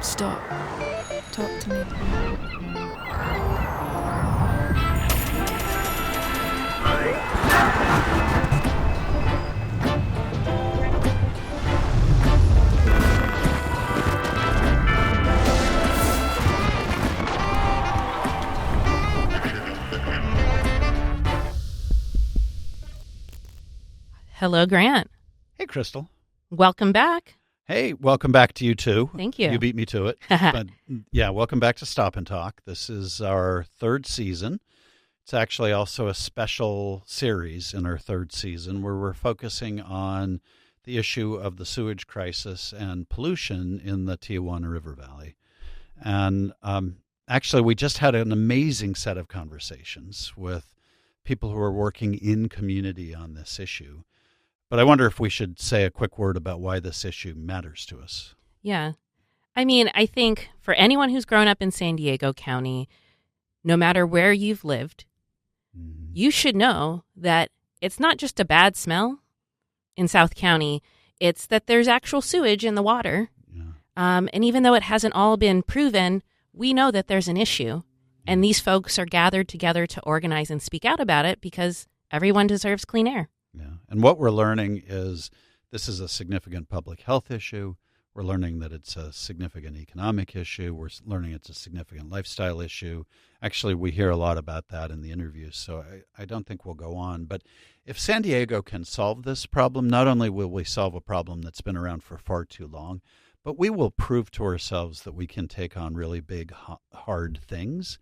Stop. Talk to me. Hello, Grant. Hey, Crystal. Welcome back. Hey, welcome back to you too. Thank you. You beat me to it. But yeah, welcome back to Stop and Talk. This is our third season. It's actually also a special series in our third season where we're focusing on the issue of the sewage crisis and pollution in the Tijuana River Valley. And actually, we just had an amazing set of conversations with people who are working in community on this issue. But I wonder if we should say a quick word about why this issue matters to us. Yeah. I mean, I think for anyone who's grown up in San Diego County, no matter where you've lived, you should know that it's not just a bad smell in South County. It's that there's actual sewage in the water. Yeah. And even though it hasn't all been proven, we know that there's an issue. And these folks are gathered together to organize and speak out about it because everyone deserves clean air. Yeah. And what we're learning is this is a significant public health issue. We're learning that it's a significant economic issue. We're learning it's a significant lifestyle issue. Actually, we hear a lot about that in the interviews, so I don't think we'll go on. But if San Diego can solve this problem, not only will we solve a problem that's been around for far too long, but we will prove to ourselves that we can take on really big, hard things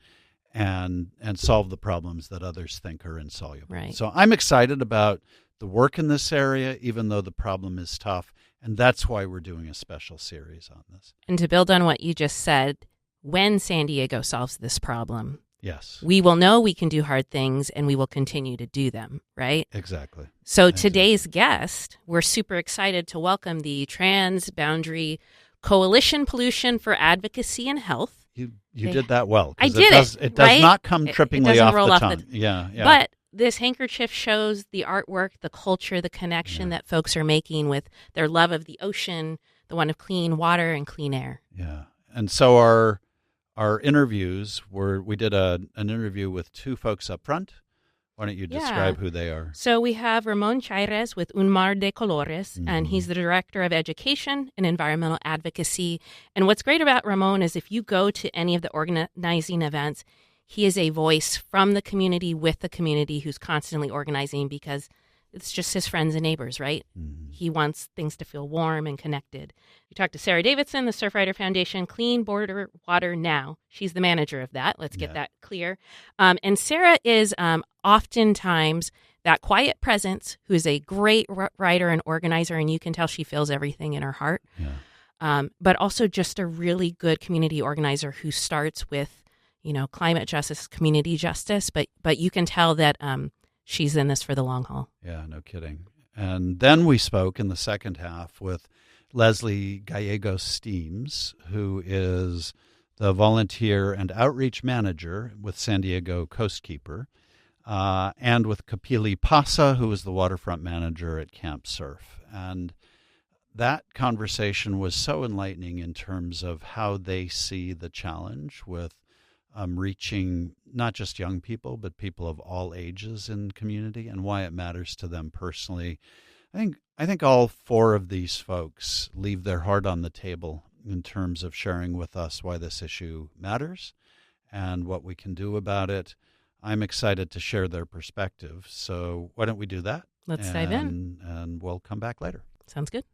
and solve the problems that others think are insoluble. Right. So I'm excited about the work in this area, even though the problem is tough, and that's why we're doing a special series on this. And to build on what you just said, when San Diego solves this problem, yes, we will know we can do hard things and we will continue to do them, right? Exactly. So today's guest, we're super excited to welcome the Transboundary Coalition Pollution for Advocacy and Health. You did that well. I did it. It does right? not come trippingly it off roll the off tongue. Yeah. But this handkerchief shows the artwork, the culture, the connection that folks are making with their love of the ocean, the one of clean water and clean air. Yeah. And so our interviews we did an interview with two folks up front. Why don't you describe who they are? So we have Ramon Chairez with Un Mar de Colores, and he's the Director of Education and Environmental Advocacy. And what's great about Ramon is if you go to any of the organizing events, he is a voice from the community with the community who's constantly organizing because it's just his friends and neighbors, right? Mm-hmm. He wants things to feel warm and connected. We talked to Sarah Davidson, the Surfrider Foundation, Clean Border Water Now. She's the manager of that. Let's get that clear. And Sarah is oftentimes that quiet presence who is a great writer and organizer, and you can tell she feels everything in her heart. Yeah. But also just a really good community organizer who starts with, climate justice, community justice. But you can tell that she's in this for the long haul. Yeah, no kidding. And then we spoke in the second half with Leslie Gallegos-Stearns, who is the volunteer and outreach manager with San Diego Coastkeeper, and with Kapili Pasa, who is the waterfront manager at Camp Surf. And that conversation was so enlightening in terms of how they see the challenge with reaching not just young people, but people of all ages in community and why it matters to them personally. I think all four of these folks leave their heart on the table in terms of sharing with us why this issue matters and what we can do about it. I'm excited to share their perspective. So why don't we do that? Let's dive in. And we'll come back later. Sounds good.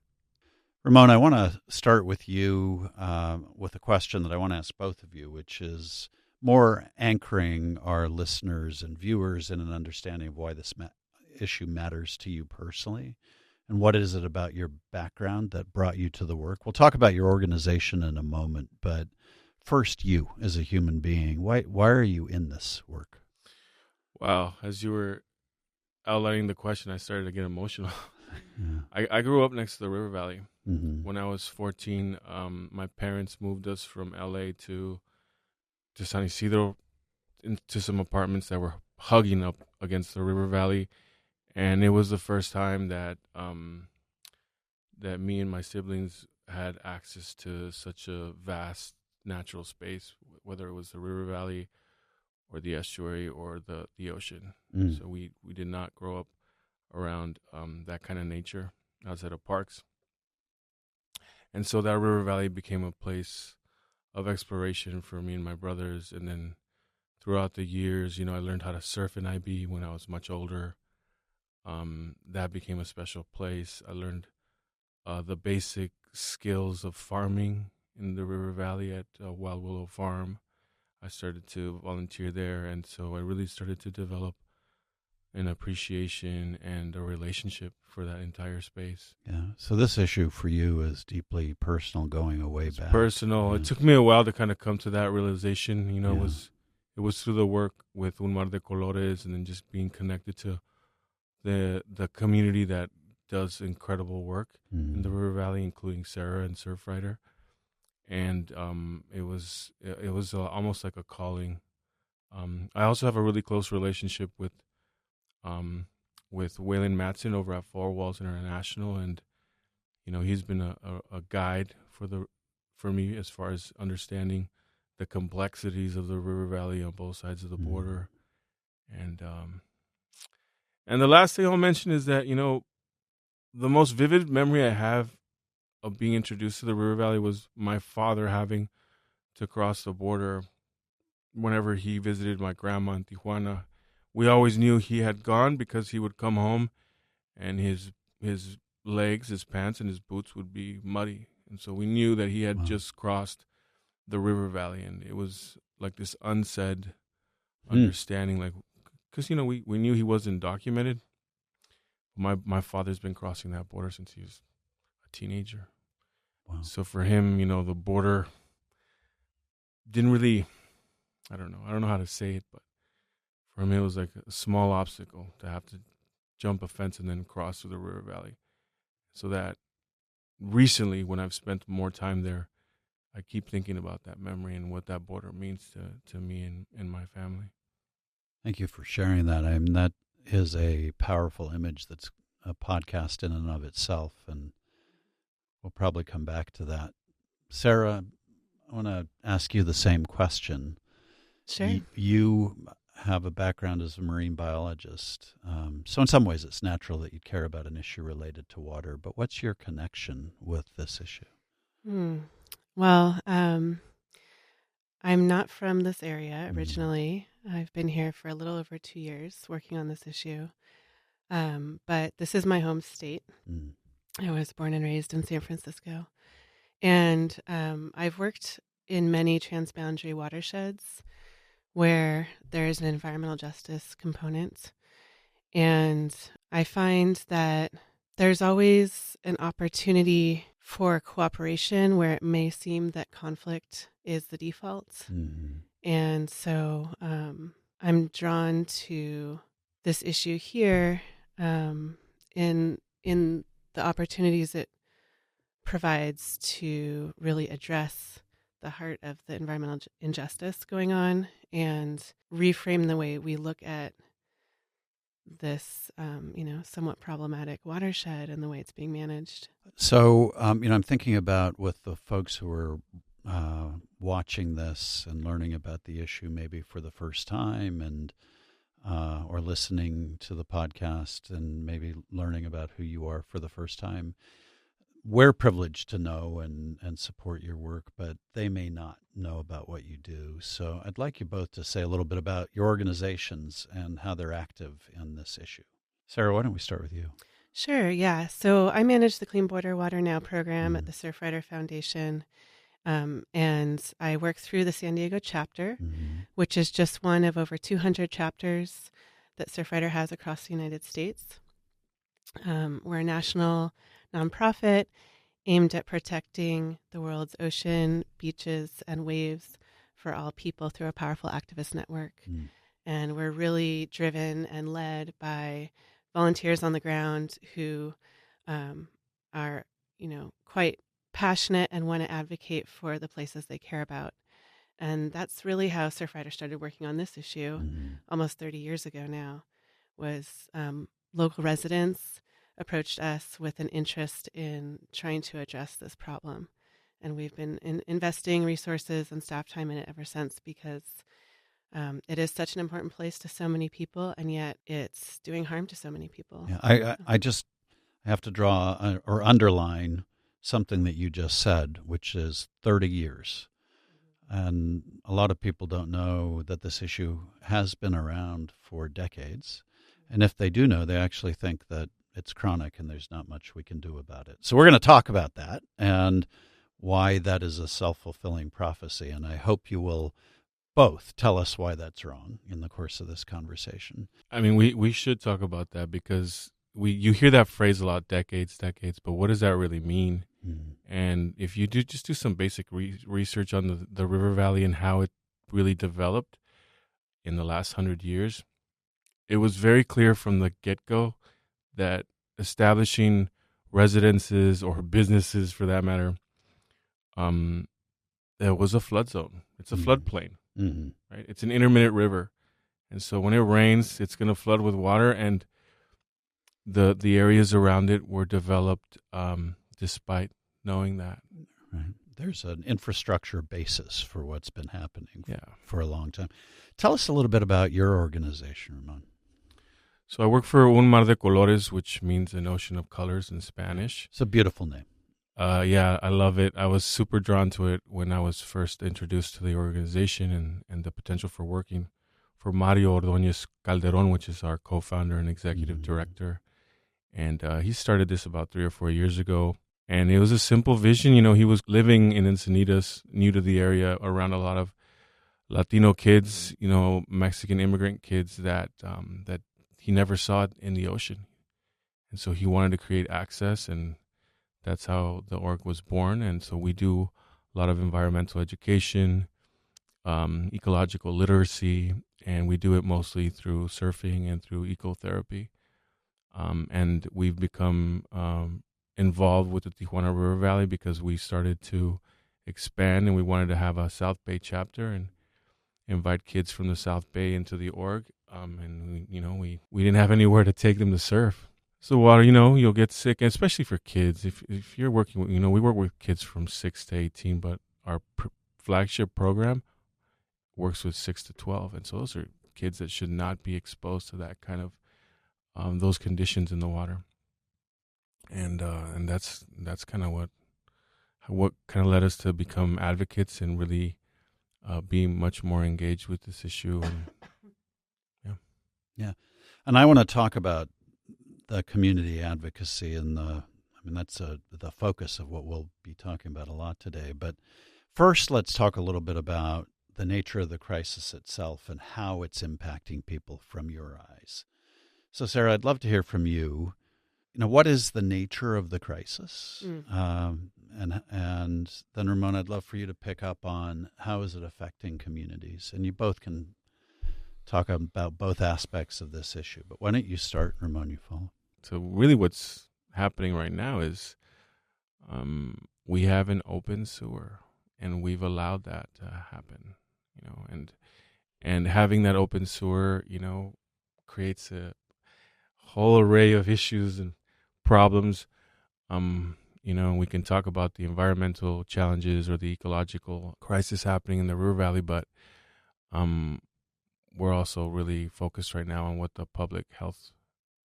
Ramon, I want to start with you with a question that I want to ask both of you, which is more anchoring our listeners and viewers in an understanding of why this issue matters to you personally, and what is it about your background that brought you to the work. We'll talk about your organization in a moment, but first, you as a human being, why are you in this work? Wow, as you were outlining the question, I started to get emotional. Yeah. I grew up next to the river valley. Mm-hmm. When I was 14, my parents moved us from L.A. to San Isidro into some apartments that were hugging up against the river valley. And it was the first time that that me and my siblings had access to such a vast natural space, whether it was the river valley or the estuary or the ocean. Mm. So we did not grow up around that kind of nature outside of parks. And so that river valley became a place of exploration for me and my brothers. And then throughout the years, I learned how to surf in IB when I was much older. That became a special place. I learned the basic skills of farming in the river valley at Wild Willow Farm. I started to volunteer there, and so I really started to develop an appreciation and a relationship for that entire space. Yeah. So this issue for you is deeply personal, going way It's back. personal. Yeah. It took me a while to kind of come to that realization. Yeah. It was through the work with Un Mar de Colores, and then just being connected to the community that does incredible work in the River Valley, including Sarah and Surfrider. And it was almost like a calling. I also have a really close relationship with Waylon Matson over at Four Walls International, and he's been a guide for me as far as understanding the complexities of the River Valley on both sides of the border. And the last thing I'll mention is that the most vivid memory I have of being introduced to the River Valley was my father having to cross the border whenever he visited my grandma in Tijuana. We always knew he had gone because he would come home and his legs, his pants, and his boots would be muddy. And so we knew that he had just crossed the River Valley, and it was like this unsaid understanding, like, because, we knew he wasn't documented. My father's been crossing that border since he was a teenager. Wow. So for him, the border didn't really, I don't know how to say it, but for him it was like a small obstacle to have to jump a fence and then cross through the River Valley. So that recently, when I've spent more time there, I keep thinking about that memory and what that border means to me and my family. Thank you for sharing that. I mean, that is a powerful image that's a podcast in and of itself, and we'll probably come back to that. Sarah, I want to ask you the same question. Sure. You have a background as a marine biologist, so in some ways it's natural that you care about an issue related to water, but what's your connection with this issue? Well, I'm not from this area originally. I've been here for a little over 2 years working on this issue. But this is my home state. I was born and raised in San Francisco. And I've worked in many transboundary watersheds where there's an environmental justice component. And I find that there's always an opportunity for cooperation where it may seem that conflict is the default. And so I'm drawn to this issue here in the opportunities it provides to really address the heart of the environmental injustice going on and reframe the way we look at this, somewhat problematic watershed and the way it's being managed. So, I'm thinking about with the folks who are watching this and learning about the issue maybe for the first time and or listening to the podcast and maybe learning about who you are for the first time. We're privileged to know and support your work, but they may not know about what you do. So I'd like you both to say a little bit about your organizations and how they're active in this issue. Sarah, why don't we start with you? Sure, yeah. So I manage the Clean Border Water Now program at the Surfrider Foundation. And I work through the San Diego chapter, which is just one of over 200 chapters that Surfrider has across the United States. We're a national nonprofit aimed at protecting the world's ocean, beaches, and waves for all people through a powerful activist network. And we're really driven and led by volunteers on the ground who are, quite passionate and want to advocate for the places they care about. And that's really how Surfrider started working on this issue almost 30 years ago now, was local residents approached us with an interest in trying to address this problem. And we've been investing resources and staff time in it ever since, because it is such an important place to so many people, and yet it's doing harm to so many people. Yeah, I just have to draw or underline something that you just said, which is 30 years. And a lot of people don't know that this issue has been around for decades. And if they do know, they actually think that it's chronic and there's not much we can do about it. So we're going to talk about that and why that is a self-fulfilling prophecy. And I hope you will both tell us why that's wrong in the course of this conversation. I mean, we should talk about that, because you hear that phrase a lot, decades, but what does that really mean? And if you do just do some basic research on the river valley and how it really developed in the last 100 years, it was very clear from the get-go that establishing residences or businesses, for that matter, there was a flood zone. It's a floodplain, right? It's an intermittent river. And so when it rains, it's going to flood with water, and the areas around it were developed despite knowing that. Right. There's an infrastructure basis for what's been happening for a long time. Tell us a little bit about your organization, Ramon. So I work for Un Mar de Colores, which means an ocean of colors in Spanish. It's a beautiful name. Yeah, I love it. I was super drawn to it when I was first introduced to the organization and the potential for working for Mario Ordóñez Calderón, which is our co-founder and executive director. And he started this about 3 or 4 years ago. And it was a simple vision. You know, he was living in Encinitas, new to the area, around a lot of Latino kids, you know, Mexican immigrant kids that he never saw in the ocean. And so he wanted to create access, and that's how the org was born. And so we do a lot of environmental education, ecological literacy, and we do it mostly through surfing and through ecotherapy. And we've become involved with the Tijuana River Valley because we started to expand, and we wanted to have a South Bay chapter and invite kids from the South Bay into the org. And we didn't have anywhere to take them to surf. So water, you'll get sick, especially for kids. If you're working with, we work with kids from 6 to 18, but our flagship program works with 6 to 12. And so those are kids that should not be exposed to that kind of, those conditions in the water. And that's kind of what kind of led us to become advocates and really be much more engaged with this issue. And yeah. And I want to talk about the community advocacy and that's the focus of what we'll be talking about a lot today. But first, let's talk a little bit about the nature of the crisis itself and how it's impacting people from your eyes. So, Sarah, I'd love to hear from you. What is the nature of the crisis? And then, Ramon, I'd love for you to pick up on how is it affecting communities. And you both can talk about both aspects of this issue. But why don't you start, Ramon, you follow? So really what's happening right now is we have an open sewer, and we've allowed that to happen, and having that open sewer, creates a whole array of issues and problems. We can talk about the environmental challenges or the ecological crisis happening in the River Valley, but we're also really focused right now on what the public health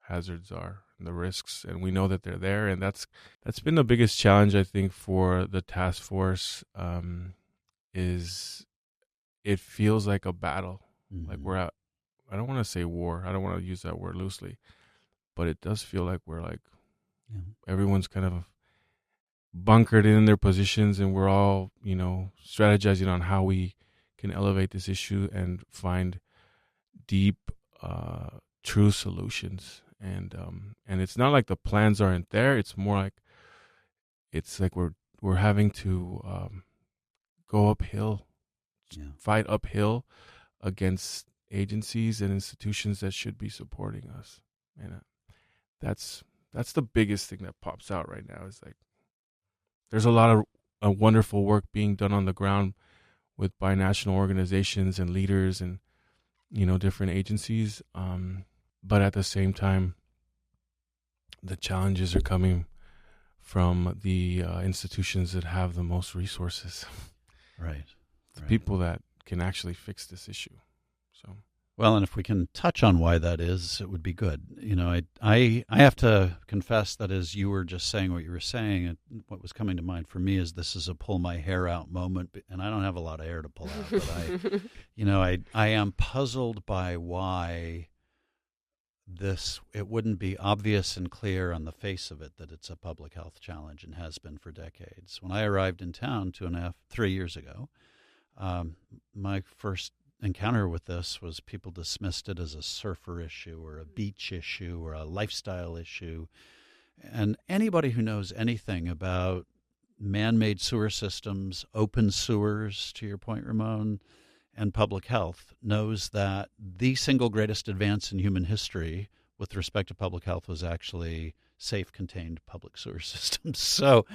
hazards are and the risks, and we know that they're there, and that's been the biggest challenge, I think, for the task force. Is it feels like a battle, like we're at, I don't want to say war, I don't want to use that word loosely, but it does feel like we're like everyone's kind of bunkered in their positions, and we're all strategizing on how we can elevate this issue and find deep, true solutions. And it's not like the plans aren't there. It's more like we're having to go uphill, fight uphill against agencies and institutions that should be supporting us. And that's the biggest thing that pops out right now. Is like there's a lot of wonderful work being done on the ground with binational organizations and leaders and different agencies, but at the same time, the challenges are coming from the institutions that have the most resources. Right. The people that can actually fix this issue. So, well, and if we can touch on why that is, it would be good. You know, I have to confess that as you were just saying what you were saying, what was coming to mind for me is this is a pull my hair out moment, and I don't have a lot of hair to pull out, but I am puzzled by why it wouldn't be obvious and clear on the face of it that it's a public health challenge and has been for decades. When I arrived in town 3 years ago, my first encounter with this was people dismissed it as a surfer issue or a beach issue or a lifestyle issue. And anybody who knows anything about man-made sewer systems, open sewers, to your point, Ramon, and public health knows that the single greatest advance in human history with respect to public health was actually safe, contained public sewer systems. So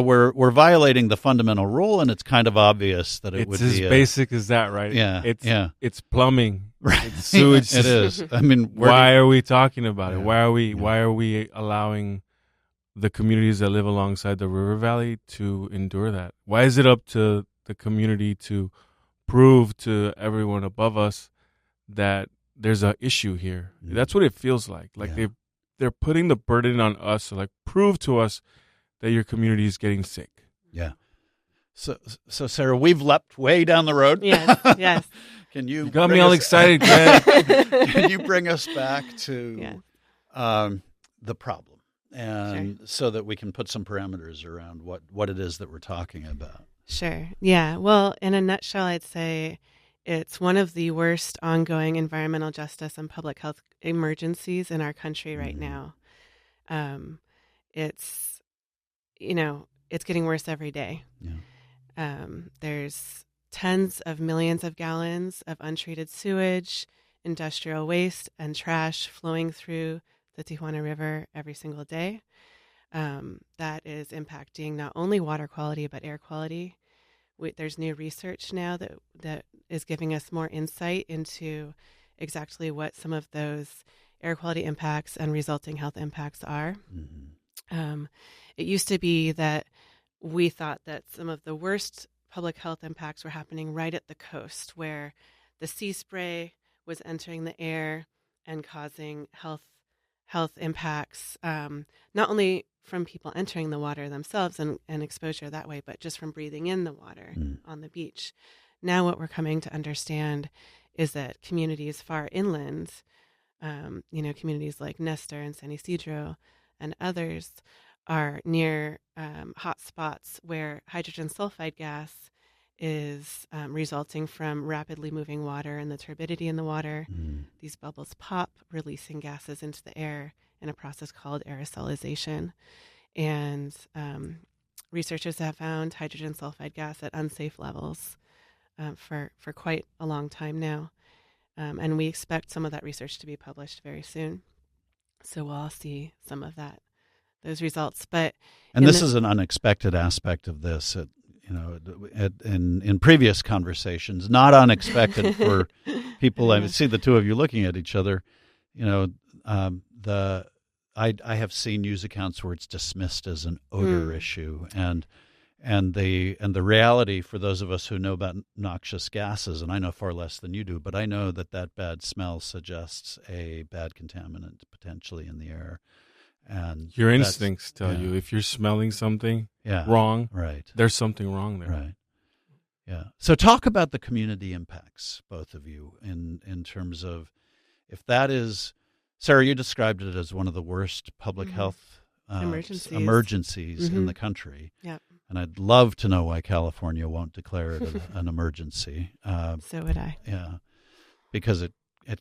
we're violating the fundamental rule, and it's kind of obvious that it would be as basic as that, right? Yeah, it's plumbing, right? It's sewage. It is. I mean, why are we talking about it? Why are we allowing the communities that live alongside the river valley to endure that? Why is it up to the community to prove to everyone above us that there's an issue here? That's what it feels like. They're putting the burden on us to prove to us that your community is getting sick. Yeah. So Sarah, we've leapt way down the road. Yes. Can you got me all excited, Greg. Can you bring us back to the problem, and so that we can put some parameters around what it is that we're talking about? Sure. Yeah. Well, in a nutshell, I'd say it's one of the worst ongoing environmental justice and public health emergencies in our country right now. It's getting worse every day. Yeah. There's tens of millions of gallons of untreated sewage, industrial waste, and trash flowing through the Tijuana River every single day. That is impacting not only water quality, but air quality. There's new research now that is giving us more insight into exactly what some of those air quality impacts and resulting health impacts are. Mm-hmm. It used to be that we thought that some of the worst public health impacts were happening right at the coast, where the sea spray was entering the air and causing health impacts, not only from people entering the water themselves and exposure that way, but just from breathing in the water on the beach. Now what we're coming to understand is that communities far inland, communities like Nestor and San Isidro and others, are near hot spots where hydrogen sulfide gas is resulting from rapidly moving water and the turbidity in the water. These bubbles pop, releasing gases into the air in a process called aerosolization. And researchers have found hydrogen sulfide gas at unsafe levels for quite a long time now. And we expect some of that research to be published very soon. So we'll all see some of those results. And this is an unexpected aspect of this. In previous conversations, not unexpected for people. I see the two of you looking at each other. I have seen news accounts where it's dismissed as an odor issue, and the reality for those of us who know about noxious gases, and I know far less than you do, but I know that bad smell suggests a bad contaminant potentially in the air. And your instincts tell you if you're smelling something wrong, right? There's something wrong there, right? Yeah. So talk about the community impacts, both of you, in terms of if that is, Sarah, you described it as one of the worst public health emergencies in the country. Yeah. And I'd love to know why California won't declare it an emergency. So would I. Yeah, because it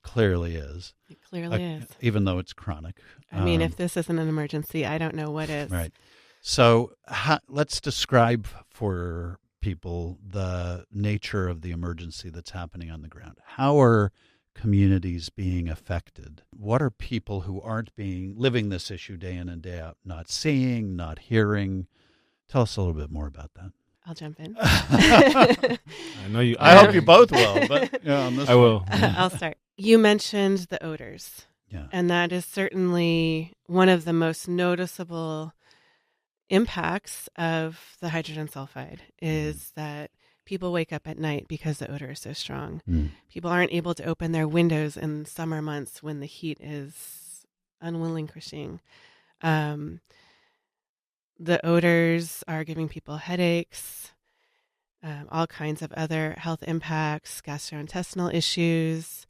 clearly is. It clearly is. Even though it's chronic. I mean, if this isn't an emergency, I don't know what is. Right. So let's describe for people the nature of the emergency that's happening on the ground. How are communities being affected? What are people who aren't living this issue day in and day out not seeing, not hearing? Tell us a little bit more about that. I'll jump in. I know you. I hope you both will, but on this I will. I'll start. You mentioned the odors. Yeah. And that is certainly one of the most noticeable impacts of the hydrogen sulfide is that people wake up at night because the odor is so strong. People aren't able to open their windows in summer months when the heat is unrelenting. The odors are giving people headaches, all kinds of other health impacts, gastrointestinal issues.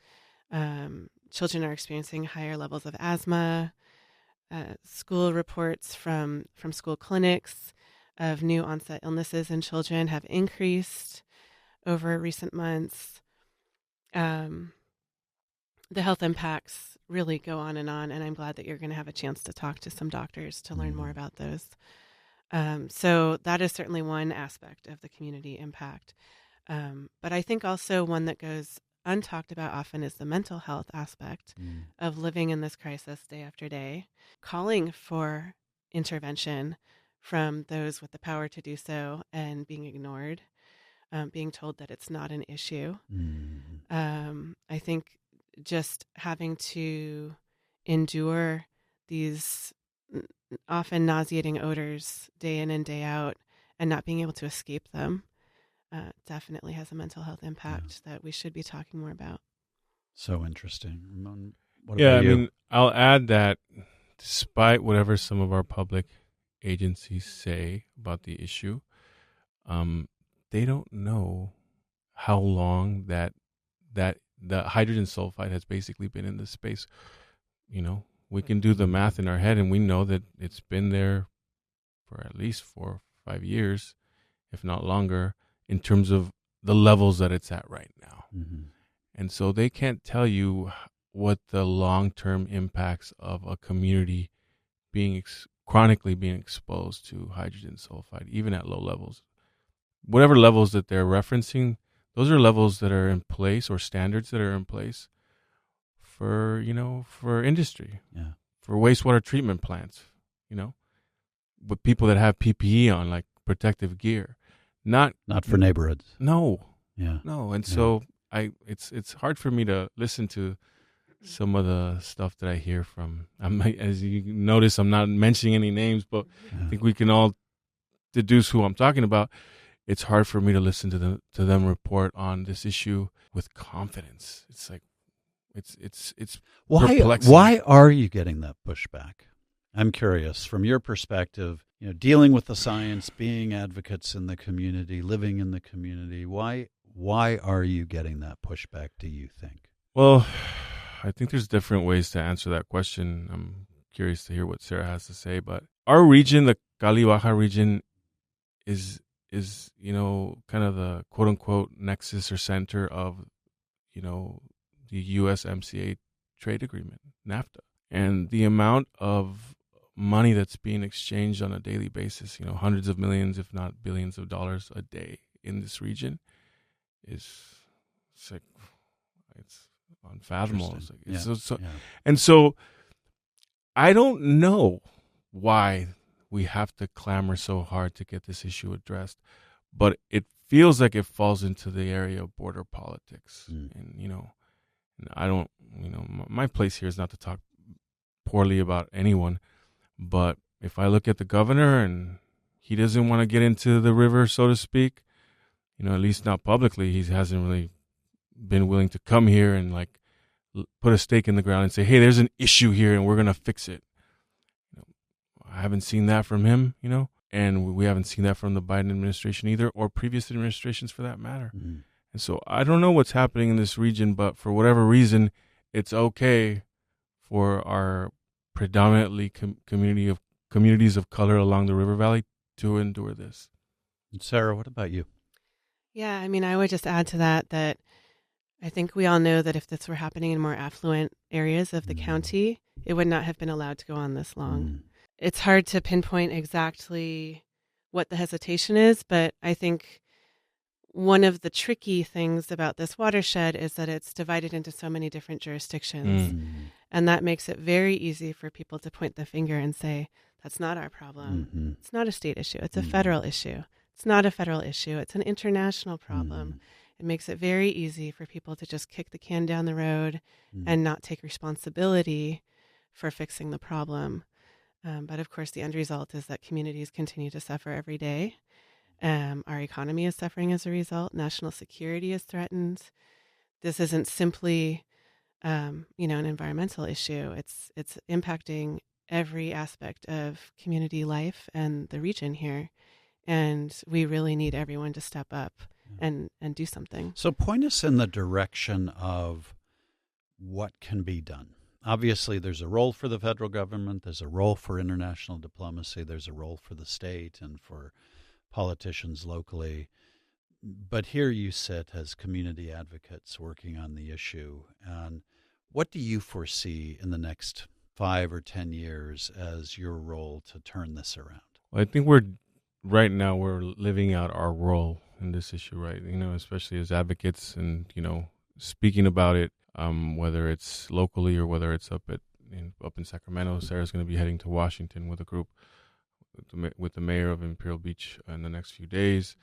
Children are experiencing higher levels of asthma. School reports from school clinics of new onset illnesses in children have increased over recent months. The health impacts really go on, and I'm glad that you're going to have a chance to talk to some doctors to learn more about those. So that is certainly one aspect of the community impact. But I think also one that goes untalked about often is the mental health aspect of living in this crisis day after day, calling for intervention from those with the power to do so and being ignored, being told that it's not an issue. I think just having to endure these often nauseating odors day in and day out and not being able to escape them definitely has a mental health impact that we should be talking more about. So interesting. Ramon, what about you? I mean, I'll add that despite whatever some of our public agencies say about the issue, they don't know how long that the hydrogen sulfide has basically been in this space. You know, we can do the math in our head, and we know that it's been there for at least 4 or 5 years, if not longer, in terms of the levels that it's at right now. And so they can't tell you what the long-term impacts of a community being chronically being exposed to hydrogen sulfide, even at low levels. Whatever levels that they're referencing, those are levels that are in place or standards that are in place for, for industry, for wastewater treatment plants, with people that have PPE on, like protective gear. Not for neighborhoods. No. Yeah. No. And so it's hard for me to listen to some of the stuff that I hear from, as you notice, I'm not mentioning any names, but I think we can all deduce who I'm talking about. It's hard for me to listen to them report on this issue with confidence. It's like, it's perplexing. Why are you getting that pushback? I'm curious, from your perspective, dealing with the science, being advocates in the community, living in the community, why are you getting that pushback, do you think? Well, I think there's different ways to answer that question. I'm curious to hear what Sarah has to say, but our region, the Cali Baja region, is kind of the quote unquote nexus or center of, the USMCA trade agreement, NAFTA. And the amount of money that's being exchanged on a daily basis, hundreds of millions, if not billions of dollars a day in this region it's unfathomable. And so I don't know why we have to clamor so hard to get this issue addressed, but it feels like it falls into the area of border politics. And, and I don't, my place here is not to talk poorly about anyone, but if I look at the governor and he doesn't want to get into the river, so to speak, at least not publicly, he hasn't really been willing to come here and put a stake in the ground and say, hey, there's an issue here and we're going to fix it. I haven't seen that from him, and we haven't seen that from the Biden administration either, or previous administrations for that matter. And so I don't know what's happening in this region, but for whatever reason, it's okay for our predominantly communities of color along the river valley to endure this. And Sarah, what about you? Yeah, I mean, I would just add to that I think we all know that if this were happening in more affluent areas of the county, it would not have been allowed to go on this long. It's hard to pinpoint exactly what the hesitation is, but I think one of the tricky things about this watershed is that it's divided into so many different jurisdictions. And that makes it very easy for people to point the finger and say, that's not our problem. It's not a state issue. It's a federal issue. It's not a federal issue. It's an international problem. It makes it very easy for people to just kick the can down the road and not take responsibility for fixing the problem. But of course, the end result is that communities continue to suffer every day. Our economy is suffering as a result. National security is threatened. This isn't simply, an environmental issue. It's impacting every aspect of community life and the region here. And we really need everyone to step up and do something. So point us in the direction of what can be done. Obviously, there's a role for the federal government. There's a role for international diplomacy. There's a role for the state and for politicians locally. But here you sit as community advocates working on the issue. And what do you foresee in the next 5 or 10 years as your role to turn this around? Well, I think right now we're living out our role in this issue, right? Especially as advocates and, speaking about it, whether it's locally or whether it's up in Sacramento. Sarah's going to be heading to Washington with a group with the mayor of Imperial Beach in the next few days.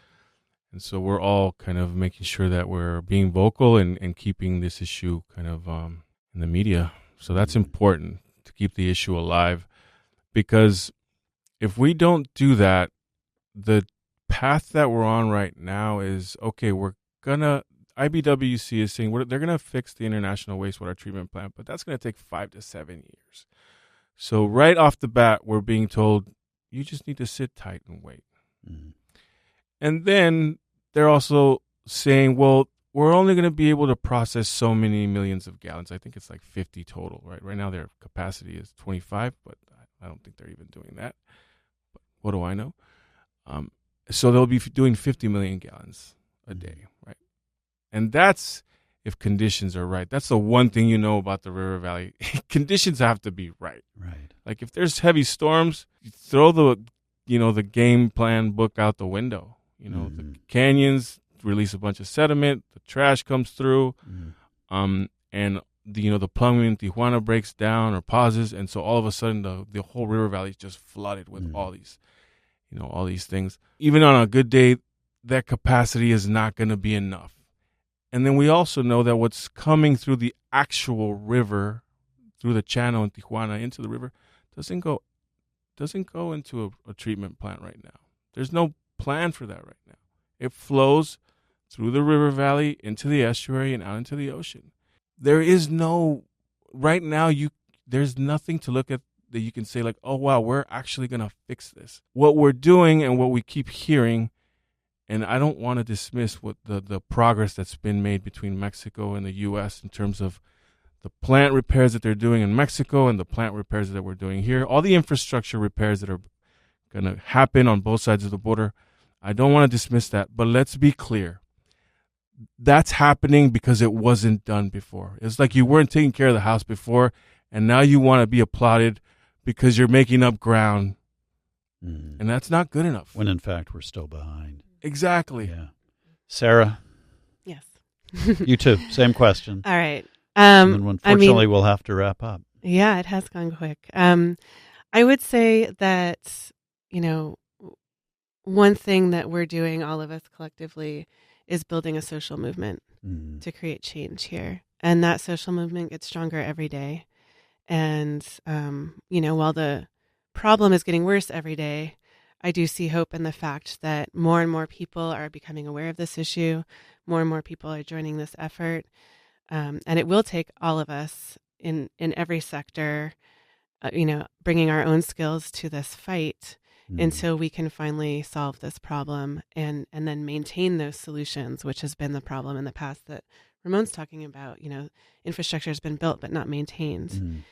And so we're all kind of making sure that we're being vocal and keeping this issue kind of in the media. So that's important to keep the issue alive, because if we don't do that, the path that we're on right now is, okay, IBWC is saying they're going to fix the international wastewater treatment plant, but that's going to take 5 to 7 years. So right off the bat, we're being told, you just need to sit tight and wait. Mm-hmm. And then they're also saying, well, we're only going to be able to process so many millions of gallons. I think it's like 50 total, right? Right now their capacity is 25, but I don't think they're even doing that. But what do I know? So they'll be doing 50 million gallons a day, right? And that's if conditions are right. That's the one thing you know about the River Valley. Conditions have to be right. Right. Like if there's heavy storms, you throw the game plan book out the window. The canyons release a bunch of sediment, the trash comes through, and the plumbing in Tijuana breaks down or pauses, and so all of a sudden the whole River Valley is just flooded with all these things. Even on a good day, that capacity is not going to be enough. And then we also know that what's coming through the actual river, through the channel in Tijuana into the river, doesn't go into a treatment plant right now. There's no plan for that right now. It flows through the river valley into the estuary and out into the ocean. There is there's nothing to look at that you can say like, oh wow, we're actually going to fix this. What we're doing and what we keep hearing, and I don't want to dismiss what the progress that's been made between Mexico and the U.S. in terms of the plant repairs that they're doing in Mexico and the plant repairs that we're doing here, all the infrastructure repairs that are going to happen on both sides of the border. I don't want to dismiss that, but let's be clear. That's happening because it wasn't done before. It's like you weren't taking care of the house before, and now you want to be applauded because you're making up ground. And that's not good enough. When in fact, we're still behind. Exactly. Yeah. Sarah? Yes. You too. Same question. All right. And then unfortunately, we'll have to wrap up. Yeah, it has gone quick. I would say that, one thing that we're doing, all of us collectively, is building a social movement to create change here. And that social movement gets stronger every day. And, while the problem is getting worse every day, I do see hope in the fact that more and more people are becoming aware of this issue. More and more people are joining this effort. And it will take all of us in every sector, bringing our own skills to this fight until we can finally solve this problem and then maintain those solutions, which has been the problem in the past that Ramon's talking about. Infrastructure has been built but not maintained.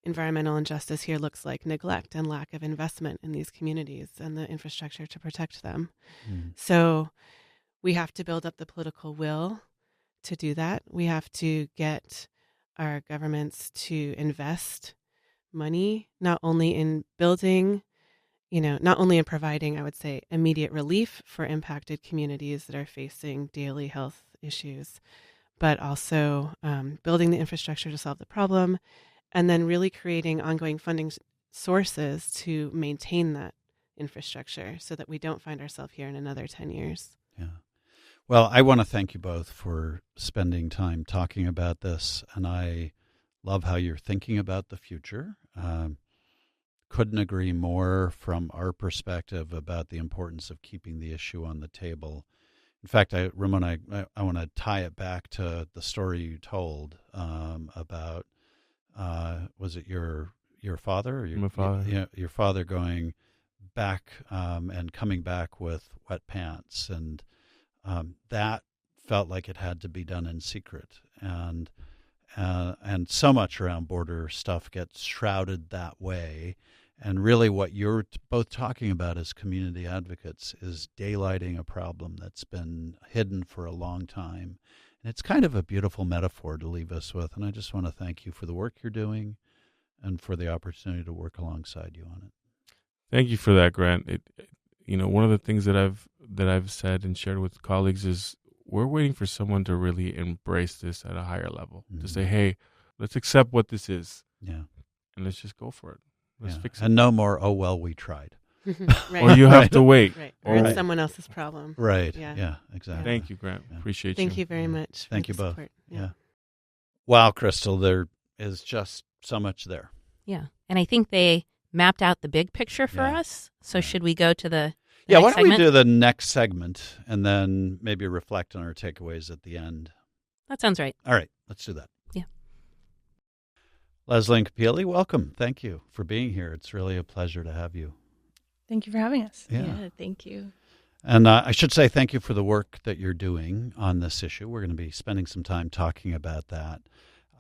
Environmental injustice here looks like neglect and lack of investment in these communities and the infrastructure to protect them. So we have to build up the political will to do that. We have to get our governments to invest money, not only in building, not only in providing, I would say, immediate relief for impacted communities that are facing daily health issues, but also building the infrastructure to solve the problem, and then really creating ongoing funding sources to maintain that infrastructure so that we don't find ourselves here in another 10 years. Yeah. Well, I want to thank you both for spending time talking about this, and I love how you're thinking about the future. Couldn't agree more from our perspective about the importance of keeping the issue on the table. In fact, Ramon, I want to tie it back to the story you told about, was it your father? Or My father. Your father going back and coming back with wet pants, and that felt like it had to be done in secret, and so much around border stuff gets shrouded that way. And really what you're both talking about as community advocates is daylighting a problem that's been hidden for a long time. And it's kind of a beautiful metaphor to leave us with. And I just want to thank you for the work you're doing and for the opportunity to work alongside you on it. Thank you for that, Grant. One of the things that I've said and shared with colleagues is we're waiting for someone to really embrace this at a higher level, to say, hey, let's accept what this is. Yeah. And let's just go for it. Let's fix it. And no more, oh, well, we tried. Right. Or you have to wait. Right. Or it's someone else's problem. Right. Yeah. Yeah, exactly. Thank you, Grant. Yeah. Appreciate you. Thank you very much. Thank you both. Support. Yeah. Wow, Crystal, there is just so much there. Yeah. And I think they mapped out the big picture for us. So should we go to the why next don't segment? we do the next segment and then maybe reflect on our takeaways at the end? That sounds right. All right, let's do that. Yeah. Leslie and Kapili, welcome. Thank you for being here. It's really a pleasure to have you. Thank you for having us. Yeah, thank you. And I should say thank you for the work that you're doing on this issue. We're going to be spending some time talking about that.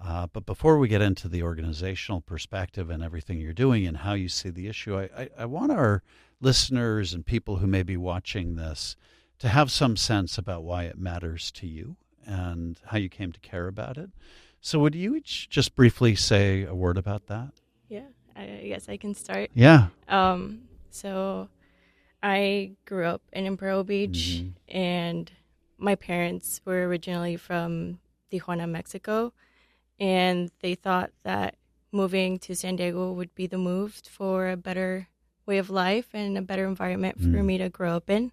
But before we get into the organizational perspective and everything you're doing and how you see the issue, I want our listeners and people who may be watching this to have some sense about why it matters to you and how you came to care about it. So would you each just briefly say a word about that? Yeah, I guess I can start. Yeah. So I grew up in Imperial Beach, and my parents were originally from Tijuana, Mexico, and they thought that moving to San Diego would be the move for a better way of life and a better environment for me to grow up in.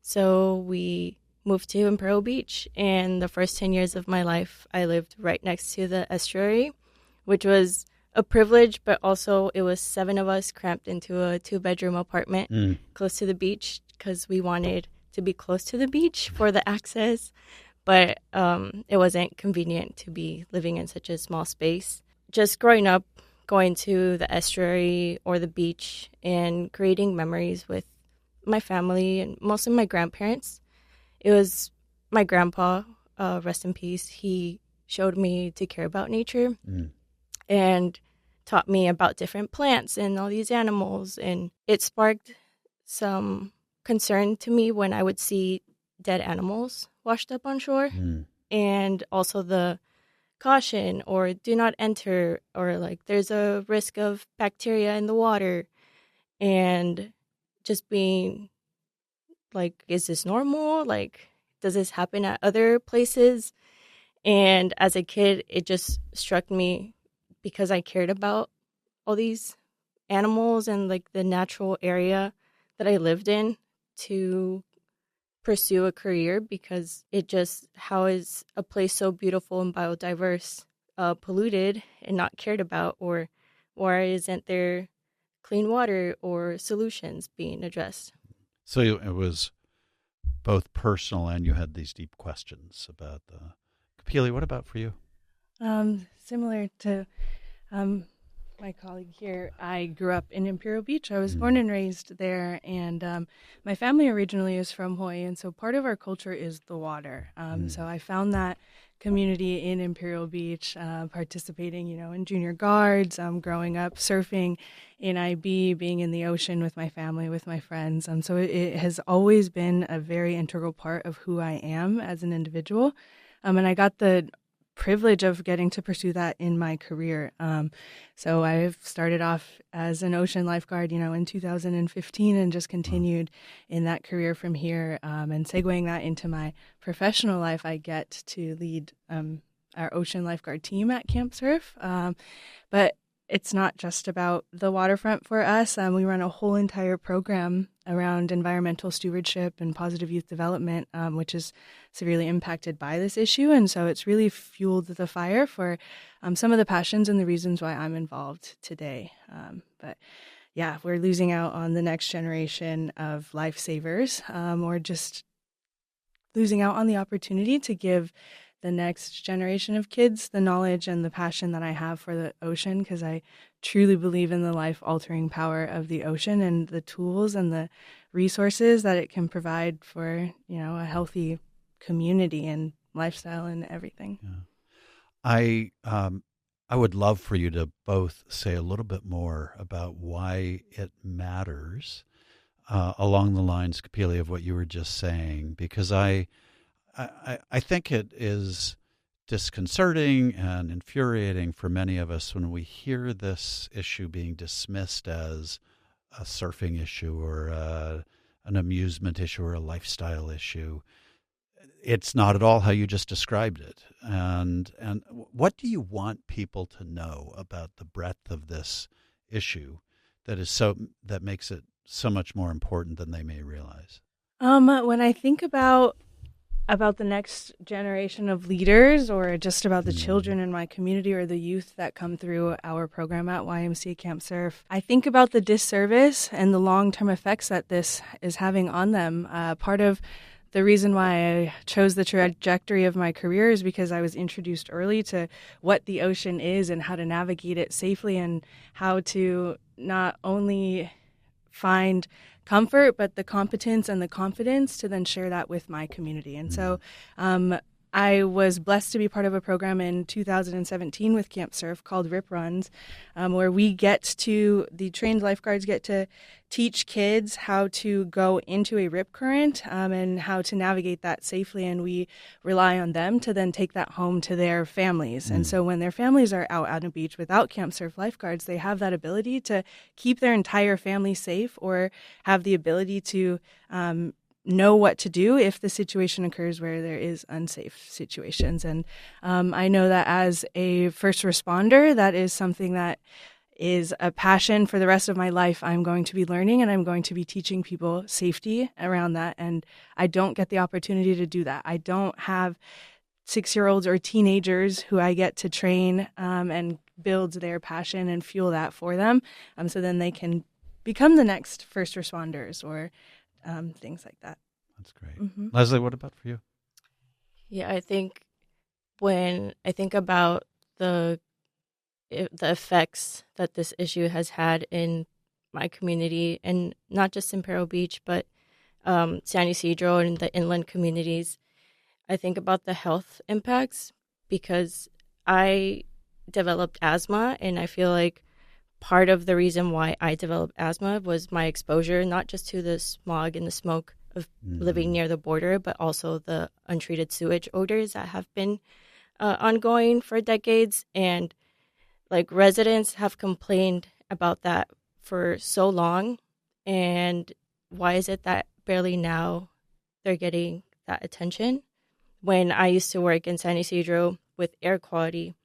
So we moved to Imperial Beach, and the first 10 years of my life, I lived right next to the estuary, which was a privilege, but also it was 7 of us cramped into a 2-bedroom apartment close to the beach because we wanted to be close to the beach for the access, but it wasn't convenient to be living in such a small space. Just growing up, going to the estuary or the beach and creating memories with my family and mostly my grandparents. It was my grandpa, rest in peace. He showed me to care about nature and taught me about different plants and all these animals. And it sparked some concern to me when I would see dead animals washed up on shore. And also the caution or do not enter, or like there's a risk of bacteria in the water. And just being like, is this normal? Like, does this happen at other places? And as a kid, it just struck me because I cared about all these animals and like the natural area that I lived in to pursue a career, because it just, how is a place so beautiful and biodiverse polluted and not cared about? Or why isn't there clean water or solutions being addressed? So it was both personal and you had these deep questions about the... Kapili, what about for you? Similar to my colleague here, I grew up in Imperial Beach. I was born and raised there, and my family originally is from Hawaii, and so part of our culture is the water. So I found that community in Imperial Beach, participating, in junior guards, growing up, surfing in IB, being in the ocean with my family, with my friends. So it has always been a very integral part of who I am as an individual. And I got the privilege of getting to pursue that in my career. So I've started off as an ocean lifeguard, in 2015, and just continued in that career from here. And segueing that into my professional life, I get to lead our ocean lifeguard team at Camp Surf. But it's not just about the waterfront for us. We run a whole entire program around environmental stewardship and positive youth development, which is severely impacted by this issue. And so it's really fueled the fire for some of the passions and the reasons why I'm involved today. But yeah, we're losing out on the next generation of lifesavers, or just losing out on the opportunity to give the next generation of kids the knowledge and the passion that I have for the ocean, because I truly believe in the life-altering power of the ocean and the tools and the resources that it can provide for, a healthy community and lifestyle and everything. Yeah. I would love for you to both say a little bit more about why it matters along the lines, Kapili, of what you were just saying, because I think it is disconcerting and infuriating for many of us when we hear this issue being dismissed as a surfing issue or an amusement issue or a lifestyle issue. It's not at all how you just described it. And what do you want people to know about the breadth of this issue that makes it so much more important than they may realize? When I think about the next generation of leaders, or just about the children in my community or the youth that come through our program at YMCA Camp Surf, I think about the disservice and the long-term effects that this is having on them. Part of the reason why I chose the trajectory of my career is because I was introduced early to what the ocean is and how to navigate it safely, and how to not only find comfort, but the competence and the confidence to then share that with my community. And so I was blessed to be part of a program in 2017 with Camp Surf called Rip Runs, where the trained lifeguards get to teach kids how to go into a rip current and how to navigate that safely. And we rely on them to then take that home to their families. And so when their families are out on a beach without Camp Surf lifeguards, they have that ability to keep their entire family safe, or have the ability to know what to do if the situation occurs where there is unsafe situations. And I know that as a first responder, that is something that is a passion for the rest of my life. I'm going to be learning, and I'm going to be teaching people safety around that. And I don't get the opportunity to do that. I don't have 6-year-olds or teenagers who I get to train and build their passion and fuel that for them. So then they can become the next first responders or things like that. That's great. Leslie, what about for you? Yeah, I think when I think about the effects that this issue has had in my community, and not just in Perro Beach, but San Ysidro and the inland communities, I think about the health impacts, because I developed asthma, and I feel like part of the reason why I developed asthma was my exposure, not just to the smog and the smoke of living near the border, but also the untreated sewage odors that have been ongoing for decades. And like, residents have complained about that for so long. And why is it that barely now they're getting that attention? When I used to work in San Ysidro with air quality,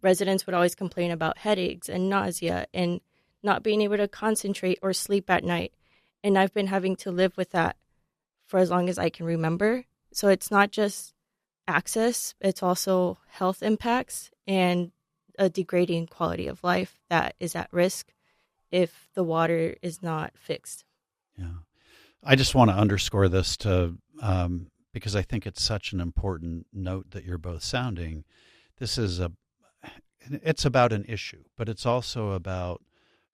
residents would always complain about headaches and nausea and not being able to concentrate or sleep at night. And I've been having to live with that for as long as I can remember. So it's not just access, it's also health impacts and a degrading quality of life that is at risk if the water is not fixed. Yeah. I just want to underscore this because I think it's such an important note that you're both sounding. It's about an issue, but it's also about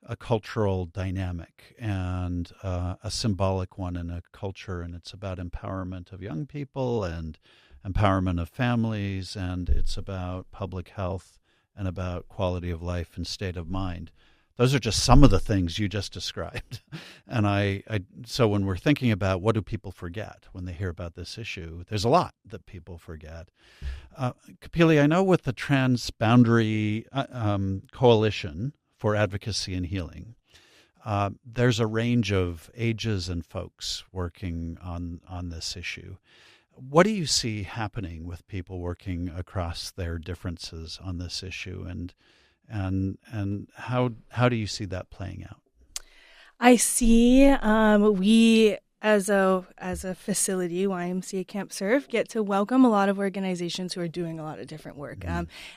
a cultural dynamic and a symbolic one in a culture, and it's about empowerment of young people and empowerment of families, and it's about public health and about quality of life and state of mind. Those are just some of the things you just described. And so when we're thinking about what do people forget when they hear about this issue, there's a lot that people forget. Kapili, I know with the Transboundary Coalition for Advocacy and Healing, there's a range of ages and folks working on this issue. What do you see happening with people working across their differences on this issue? And And how do you see that playing out? I see we as a facility, YMCA Camp Surf, get to welcome a lot of organizations who are doing a lot of different work.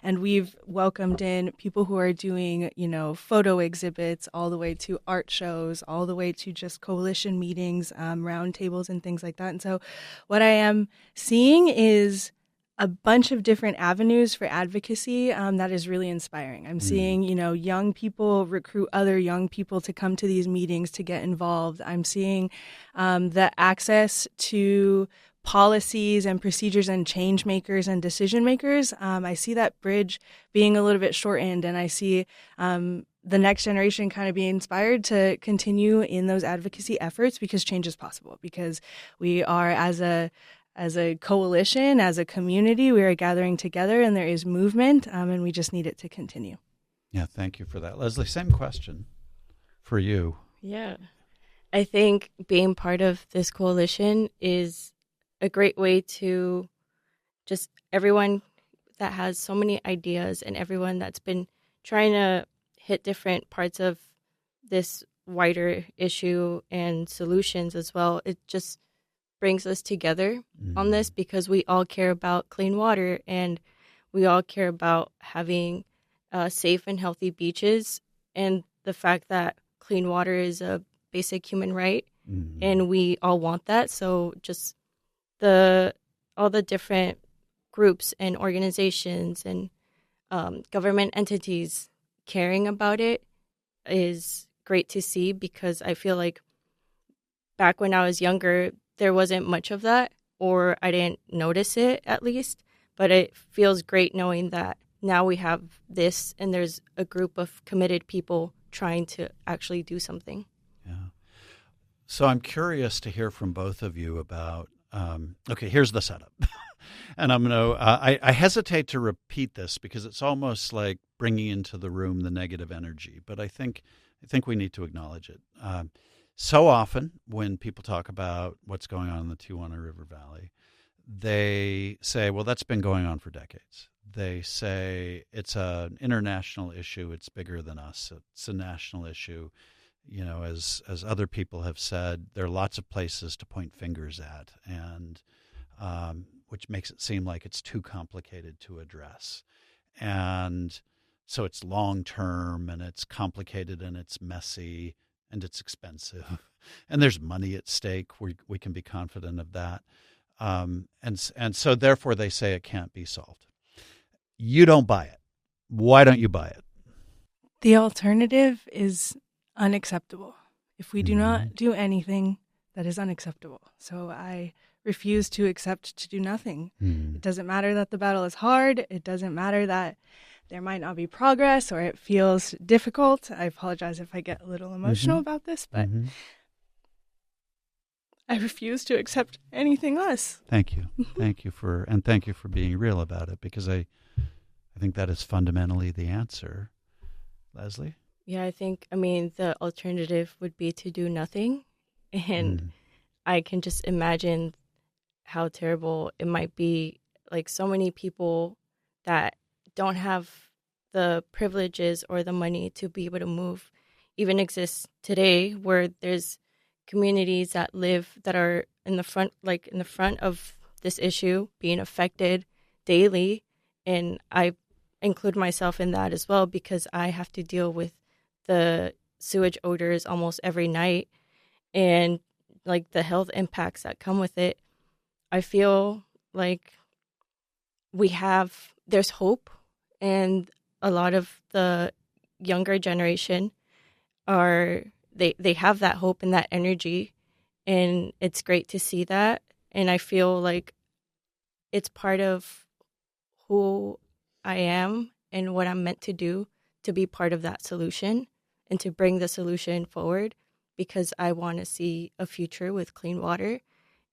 And we've welcomed in people who are doing, photo exhibits, all the way to art shows, all the way to just coalition meetings, roundtables and things like that. And so what I am seeing is a bunch of different avenues for advocacy that is really inspiring. I'm seeing, young people recruit other young people to come to these meetings to get involved. I'm seeing the access to policies and procedures and change makers and decision makers. I see that bridge being a little bit shortened, and I see the next generation kind of being inspired to continue in those advocacy efforts because change is possible, because we are as a coalition, as a community, we are gathering together and there is movement, and we just need it to continue. Yeah, thank you for that. Leslie, same question for you. Yeah. I think being part of this coalition is a great way to just everyone that has so many ideas and everyone that's been trying to hit different parts of this wider issue and solutions as well. It just brings us together on this because we all care about clean water and we all care about having safe and healthy beaches, and the fact that clean water is a basic human right and we all want that. So just all the different groups and organizations and government entities caring about it is great to see, because I feel like back when I was younger, there wasn't much of that, or I didn't notice it at least. But it feels great knowing that now we have this and there's a group of committed people trying to actually do something. Yeah. So I'm curious to hear from both of you about, okay, here's the setup. And I'm going to, I hesitate to repeat this because it's almost like bringing into the room the negative energy, but I think we need to acknowledge it. So often when people talk about what's going on in the Tijuana River Valley, they say, well, that's been going on for decades. They say it's an international issue. It's bigger than us. It's a national issue. As other people have said, there are lots of places to point fingers at, and which makes it seem like it's too complicated to address. And so it's long-term, and it's complicated, and it's messy, and it's expensive, and there's money at stake. We can be confident of that. And so therefore they say it can't be solved. You don't buy it. Why don't you buy it? The alternative is unacceptable. If we do not do anything, that is unacceptable. So I refuse to accept to do nothing. It doesn't matter that the battle is hard. It doesn't matter that there might not be progress or it feels difficult. I apologize if I get a little emotional about this, but I refuse to accept anything less. Thank you. Thank you for being real about it, because I think that is fundamentally the answer. Leslie? Yeah, the alternative would be to do nothing. And I can just imagine how terrible it might be. Like, so many people that don't have the privileges or the money to be able to move even exists today, where there's communities that are in the front of this issue being affected daily. And I include myself in that as well, because I have to deal with the sewage odors almost every night and like the health impacts that come with it. I feel like there's hope, and a lot of the younger generation they have that hope and that energy, and it's great to see that. And I feel like it's part of who I am and what I'm meant to do, to be part of that solution and to bring the solution forward, because I want to see a future with clean water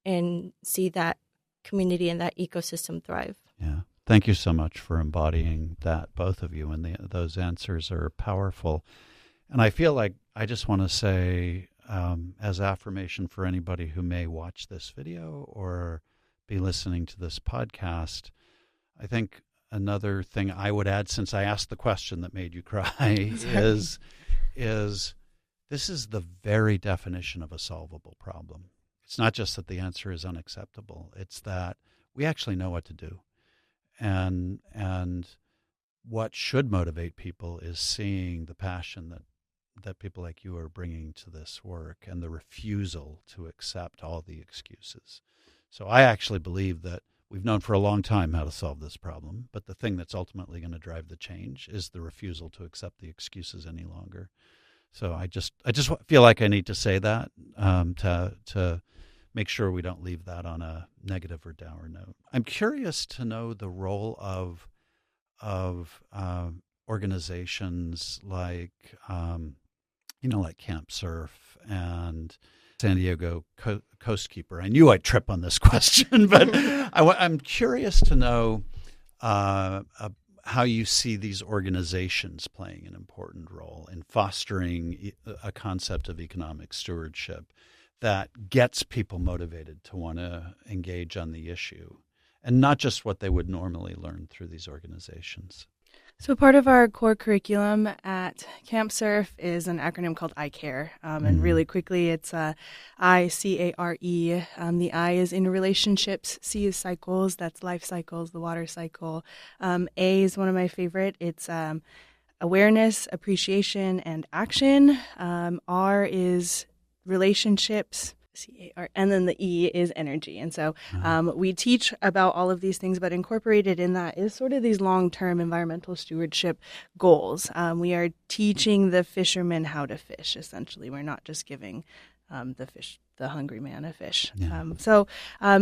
and see that community and that ecosystem thrive. Yeah. Thank you so much for embodying that, both of you, and those answers are powerful. And I feel like I just want to say, as affirmation for anybody who may watch this video or be listening to this podcast, I think another thing I would add, since I asked the question that made you cry, is this is the very definition of a solvable problem. It's not just that the answer is unacceptable. It's that we actually know what to do. And what should motivate people is seeing the passion that people like you are bringing to this work and the refusal to accept all the excuses. So I actually believe that we've known for a long time how to solve this problem, but the thing that's ultimately going to drive the change is the refusal to accept the excuses any longer. So I just feel like I need to say that to make sure we don't leave that on a negative or dour note. I'm curious to know the role of organizations like like Camp Surf and San Diego Coastkeeper. I knew I'd trip on this question, but I'm curious to know how you see these organizations playing an important role in fostering a concept of economic stewardship that gets people motivated to want to engage on the issue, and not just what they would normally learn through these organizations. So part of our core curriculum at Camp Surf is an acronym called ICARE. And really quickly, it's ICARE. The I is in relationships. C is cycles. That's life cycles, the water cycle. A is one of my favorite. It's awareness, appreciation, and action. R is relationships. C-A-R, and then the E is energy. And so we teach about all of these things, but incorporated in that is sort of these long-term environmental stewardship goals. We are teaching the fishermen how to fish, essentially. We're not just giving the hungry man a fish. Yeah. So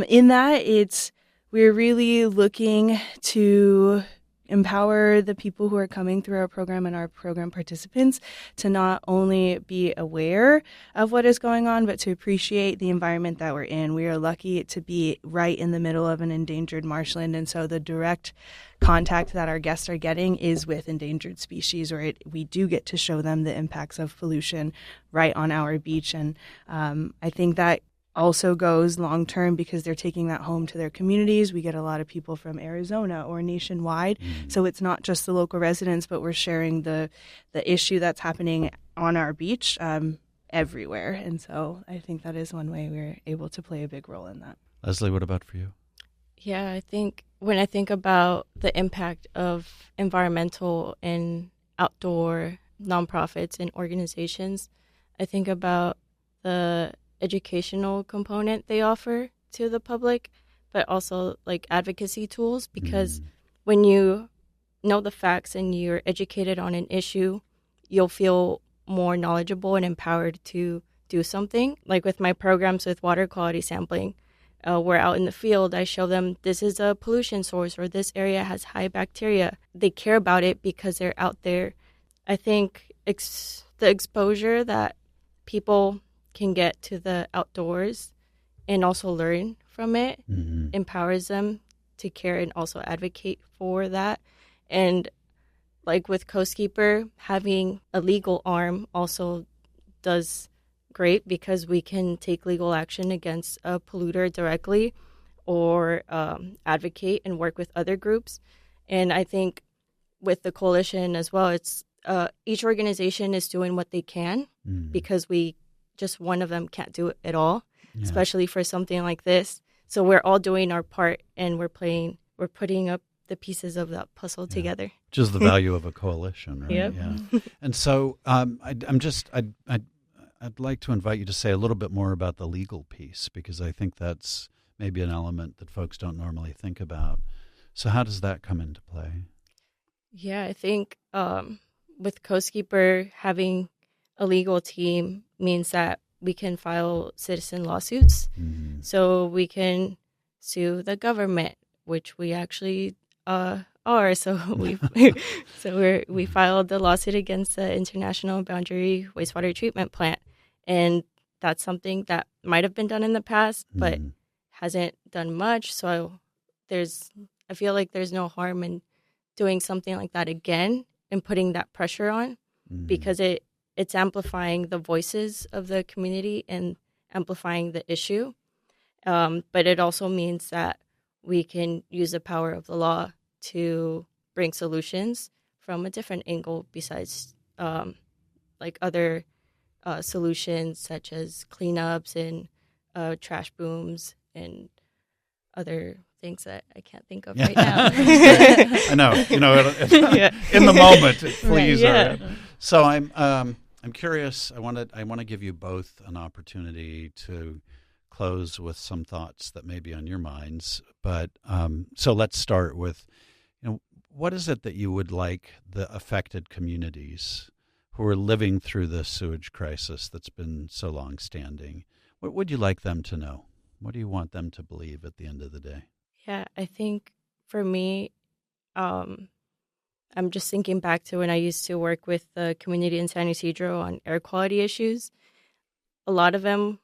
in that, we're really looking to empower the people who are coming through our program and our program participants to not only be aware of what is going on, but to appreciate the environment that we're in. We are lucky to be right in the middle of an endangered marshland, and so the direct contact that our guests are getting is with endangered species, or we do get to show them the impacts of pollution right on our beach. And I think that also goes long term because they're taking that home to their communities. We get a lot of people from Arizona or nationwide. So it's not just the local residents, but we're sharing the issue that's happening on our beach everywhere. And so I think that is one way we're able to play a big role in that. Leslie, what about for you? Yeah, I think when I think about the impact of environmental and outdoor nonprofits and organizations, I think about the educational component they offer to the public, but also like advocacy tools, because when you know the facts and you're educated on an issue, you'll feel more knowledgeable and empowered to do something. Like with my programs with water quality sampling, we're out in the field, I show them this is a pollution source or this area has high bacteria. They care about it because they're out there. I think the exposure that people can get to the outdoors and also learn from it empowers them to care and also advocate for that. And like with Coastkeeper, having a legal arm also does great because we can take legal action against a polluter directly or advocate and work with other groups. And I think with the coalition as well, it's each organization is doing what they can because just one of them can't do it at all, especially for something like this. So we're all doing our part, and we're putting up the pieces of that puzzle together. Which is the value of a coalition, right? Yep. Yeah. And so I'd like to invite you to say a little bit more about the legal piece, because I think that's maybe an element that folks don't normally think about. So how does that come into play? Yeah, I think with Coastkeeper, having a legal team means that we can file citizen lawsuits. So we can sue the government, which we actually are. So we filed the lawsuit against the International Boundary Wastewater Treatment Plant, and that's something that might have been done in the past, but hasn't done much. So I feel like there's no harm in doing something like that again and putting that pressure on, because it's amplifying the voices of the community and amplifying the issue. But it also means that we can use the power of the law to bring solutions from a different angle besides like other solutions such as cleanups and trash booms and other things that I can't think of right now. I know, in the moment, please. Right, yeah. So I'm curious. I want to give you both an opportunity to close with some thoughts that may be on your minds. But so let's start with, what is it that you would like the affected communities who are living through this sewage crisis that's been so long standing? What would you like them to know? What do you want them to believe at the end of the day? Yeah, I think for me, I'm just thinking back to when I used to work with the community in San Ysidro on air quality issues. A lot of them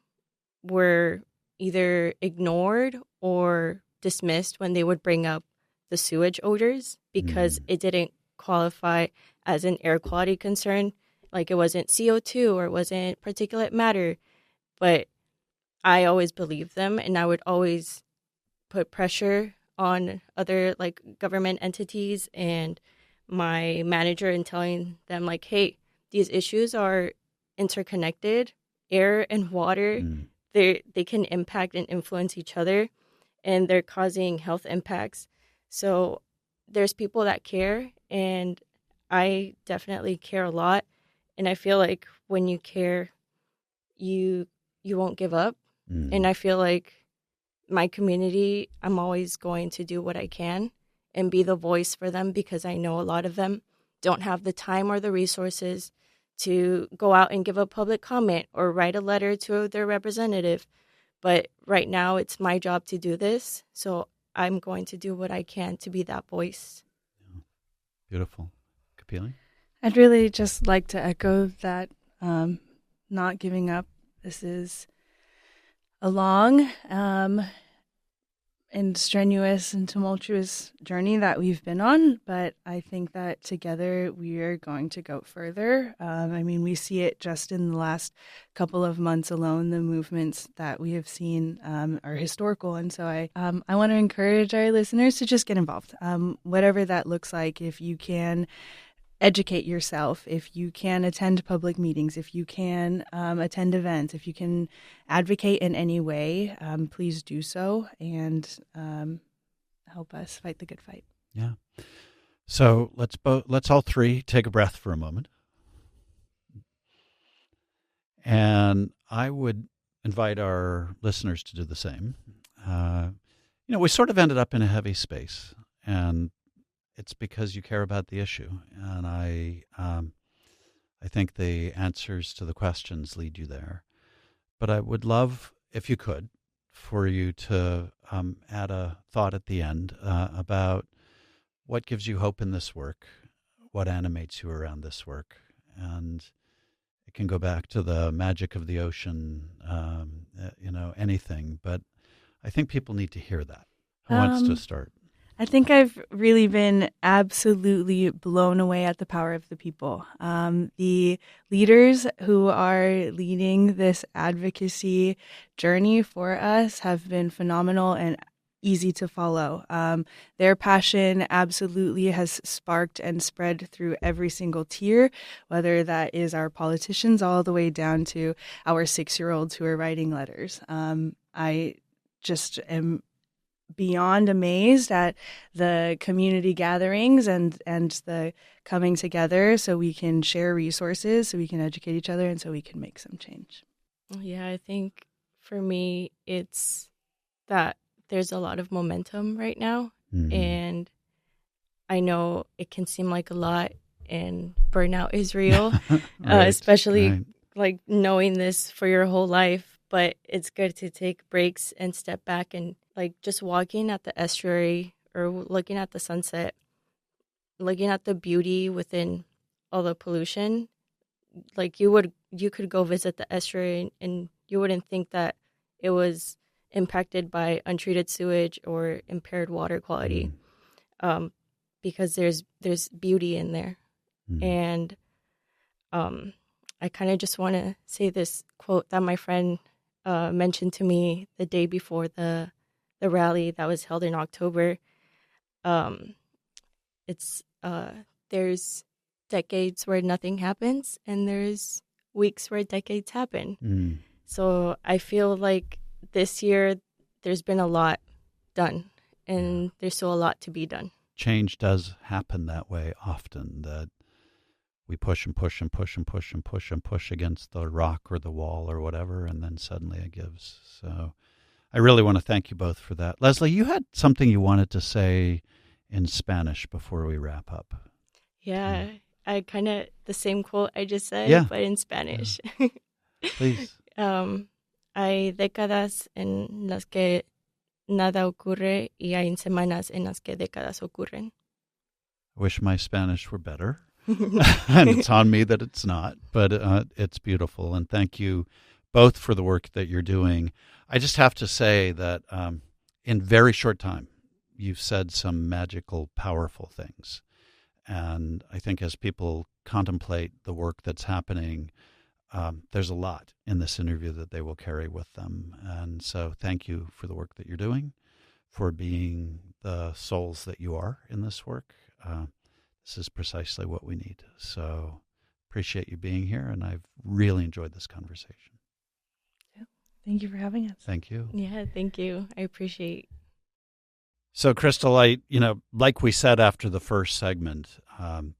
were either ignored or dismissed when they would bring up the sewage odors because it didn't qualify as an air quality concern. Like it wasn't CO2 or it wasn't particulate matter. But I always believed them, and I would always put pressure on other like government entities and my manager and telling them like, hey, these issues are interconnected. Air and water, they can impact and influence each other, and they're causing health impacts. So there's people that care, and I definitely care a lot. And I feel like when you care, you won't give up. And I feel like my community, I'm always going to do what I can and be the voice for them because I know a lot of them don't have the time or the resources to go out and give a public comment or write a letter to their representative. But right now it's my job to do this. So I'm going to do what I can to be that voice. Yeah. Beautiful. Kapili? I'd really just like to echo that not giving up. This is a long and strenuous and tumultuous journey that we've been on, but I think that together we are going to go further. We see it just in the last couple of months alone. The movements that we have seen are historical, and so I want to encourage our listeners to just get involved, whatever that looks like. If you can educate yourself, if you can attend public meetings, if you can attend events, if you can advocate in any way, please do so and help us fight the good fight. Yeah. So let's all three take a breath for a moment. And I would invite our listeners to do the same. We sort of ended up in a heavy space, and it's because you care about the issue, and I think the answers to the questions lead you there. But I would love, if you could, for you to add a thought at the end about what gives you hope in this work, what animates you around this work, and it can go back to the magic of the ocean, anything. But I think people need to hear that. Who wants to start? I think I've really been absolutely blown away at the power of the people. The leaders who are leading this advocacy journey for us have been phenomenal and easy to follow. Their passion absolutely has sparked and spread through every single tier, whether that is our politicians all the way down to our 6-year-olds who are writing letters. I just am beyond amazed at the community gatherings and the coming together so we can share resources, so we can educate each other, and so we can make some change. Yeah, I think for me, it's that there's a lot of momentum right now. And I know it can seem like a lot, and burnout is real, especially like knowing this for your whole life. But it's good to take breaks and step back and like just walking at the estuary or looking at the sunset, looking at the beauty within all the pollution. Like you could go visit the estuary and you wouldn't think that it was impacted by untreated sewage or impaired water quality, because there's beauty in there. And I kind of just want to say this quote that my friend mentioned to me the day before the rally that was held in October. it's there's decades where nothing happens, and there's weeks where decades happen. So I feel like this year there's been a lot done, and there's still a lot to be done. Change does happen that way often, that we push and push and push and push and push and push against the rock or the wall or whatever, and then suddenly it gives. So I really want to thank you both for that. Leslie, you had something you wanted to say in Spanish before we wrap up. Yeah, I kind of, the same quote I just said, but in Spanish. Yeah. Please. Hay décadas en las que nada ocurre y hay semanas en las que décadas ocurren. I wish my Spanish were better. And it's on me that it's not, but it's beautiful. And thank you both for the work that you're doing. I just have to say that in very short time, you've said some magical, powerful things. And I think as people contemplate the work that's happening, there's a lot in this interview that they will carry with them. And so thank you for the work that you're doing, for being the souls that you are in this work. This is precisely what we need. So appreciate you being here, and I've really enjoyed this conversation. Yeah. Thank you for having us. Thank you. Yeah, thank you. I appreciate. So, Crystal, like we said after the first segment,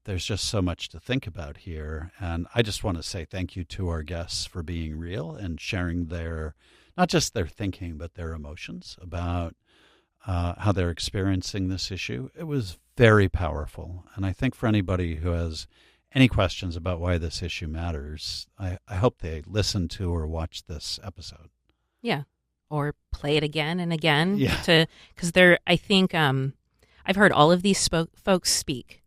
there's just so much to think about here. And I just want to say thank you to our guests for being real and sharing their, not just their thinking, but their emotions about how they're experiencing this issue. It was very powerful. And I think for anybody who has any questions about why this issue matters, I hope they listen to or watch this episode. Yeah. Or play it again and again. Yeah. Because I think I've heard all of these folks speak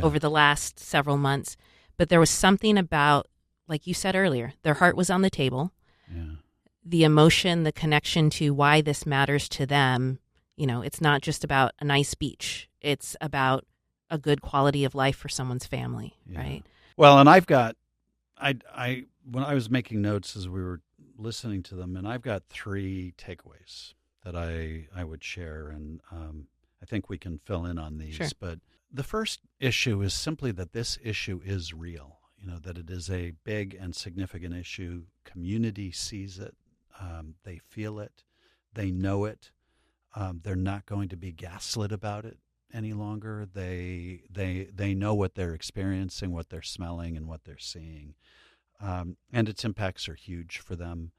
over the last several months, but there was something about, like you said earlier, their heart was on the table. Yeah. The emotion, the connection to why this matters to them. It's not just about a nice beach. It's about a good quality of life for someone's family, right? Well, and I've got, I when I was making notes as we were listening to them, and I've got 3 takeaways that I would share, and I think we can fill in on these. Sure. But the first issue is simply that this issue is real, that it is a big and significant issue. Community sees it. They feel it. They know it. They're not going to be gaslit about it any longer. They know what they're experiencing, what they're smelling, and what they're seeing. And its impacts are huge for them.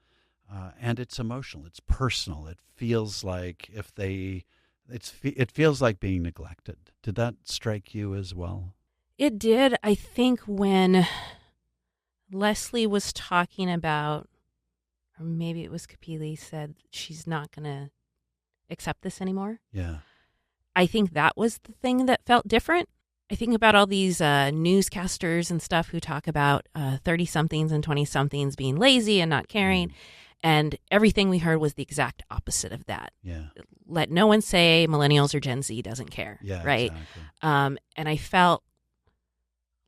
And it's emotional. It's personal. It feels like it feels like being neglected. Did that strike you as well? It did. I think when Leslie was talking about, or maybe it was Kapili, said she's not going to accept this anymore. Yeah. I think that was the thing that felt different. I think about all these newscasters and stuff who talk about 30-somethings and 20-somethings being lazy and not caring. And everything we heard was the exact opposite of that. Yeah. Let no one say millennials or Gen Z doesn't care. Yeah, right. Exactly. And I felt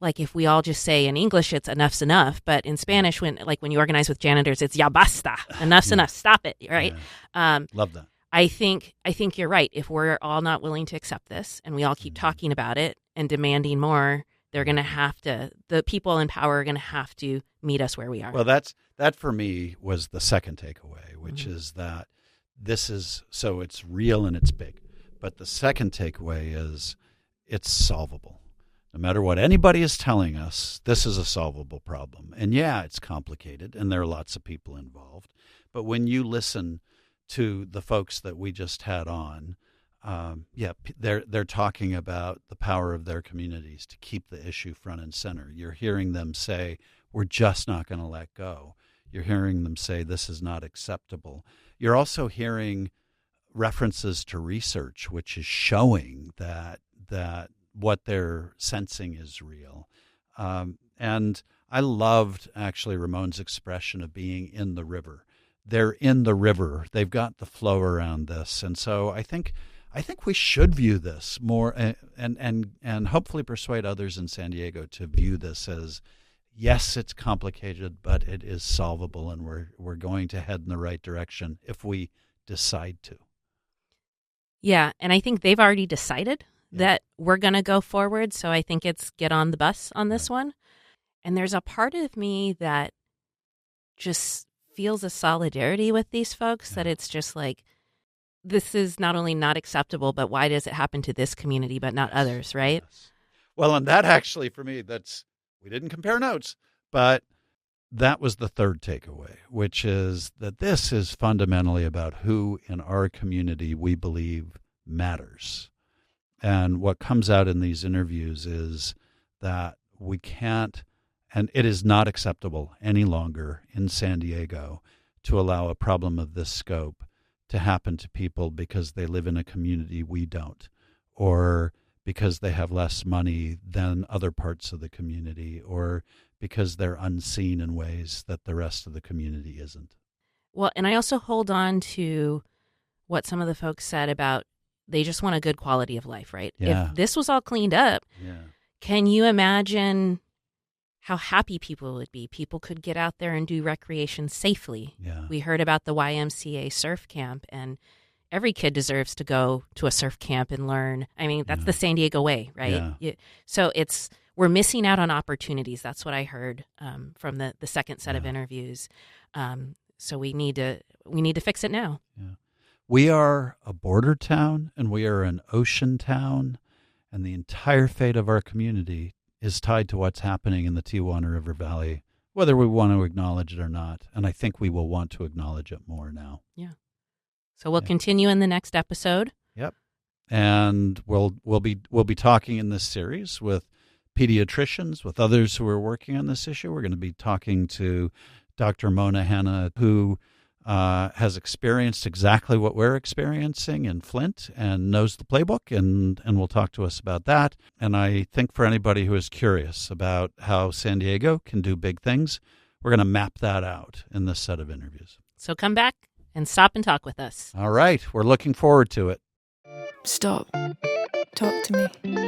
like if we all just say in English, it's enough's enough. But in Spanish, when you organize with janitors, it's ya basta. Enough's enough. Stop it. Right. Yeah. Love that. I think you're right. If we're all not willing to accept this and we all keep talking about it and demanding more, they're going to have to, the people in power are going to have to meet us where we are. Well, that for me was the second takeaway, which is that this is, so it's real and it's big. But the second takeaway is it's solvable. No matter what anybody is telling us, this is a solvable problem. And yeah, it's complicated and there are lots of people involved. But when you listen to the folks that we just had on, they're talking about the power of their communities to keep the issue front and center. You're hearing them say, we're just not going to let go. You're hearing them say, this is not acceptable. You're also hearing references to research, which is showing that what they're sensing is real. And I loved, actually, Ramon's expression of being in the river. They're in the river. They've got the flow around this. And so I think we should view this more and hopefully persuade others in San Diego to view this as, yes, it's complicated, but it is solvable, and we're going to head in the right direction if we decide to. Yeah, and I think they've already decided that we're going to go forward. So I think it's get on the bus on this one. And there's a part of me that just feels a solidarity with these folks, that it's just like, this is not only not acceptable, but why does it happen to this community but not others, right? Yes. Well, and that actually, for me, we didn't compare notes, but that was the third takeaway, which is that this is fundamentally about who in our community we believe matters. And what comes out in these interviews is that we can't, and it is not acceptable any longer in San Diego to allow a problem of this scope to happen to people because they live in a community we don't, or because they have less money than other parts of the community, or because they're unseen in ways that the rest of the community isn't. Well, and I also hold on to what some of the folks said about they just want a good quality of life, right? Yeah. If this was all cleaned up, can you imagine how happy people would be? People could get out there and do recreation safely. Yeah. We heard about the YMCA surf camp, and every kid deserves to go to a surf camp and learn. I mean, that's the San Diego way, right? So we're missing out on opportunities. That's what I heard from the second set of interviews. So we need to fix it now. Yeah. We are a border town, and we are an ocean town, and the entire fate of our community is tied to what's happening in the Tijuana River Valley, whether we want to acknowledge it or not. And I think we will want to acknowledge it more now. Yeah. So we'll continue in the next episode. Yep. And we'll be talking in this series with pediatricians, with others who are working on this issue. We're going to be talking to Dr. Mona Hanna, who has experienced exactly what we're experiencing in Flint and knows the playbook, and will talk to us about that. And I think for anybody who is curious about how San Diego can do big things, we're going to map that out in this set of interviews. So come back and stop and talk with us. All right. We're looking forward to it. Stop. Talk to me.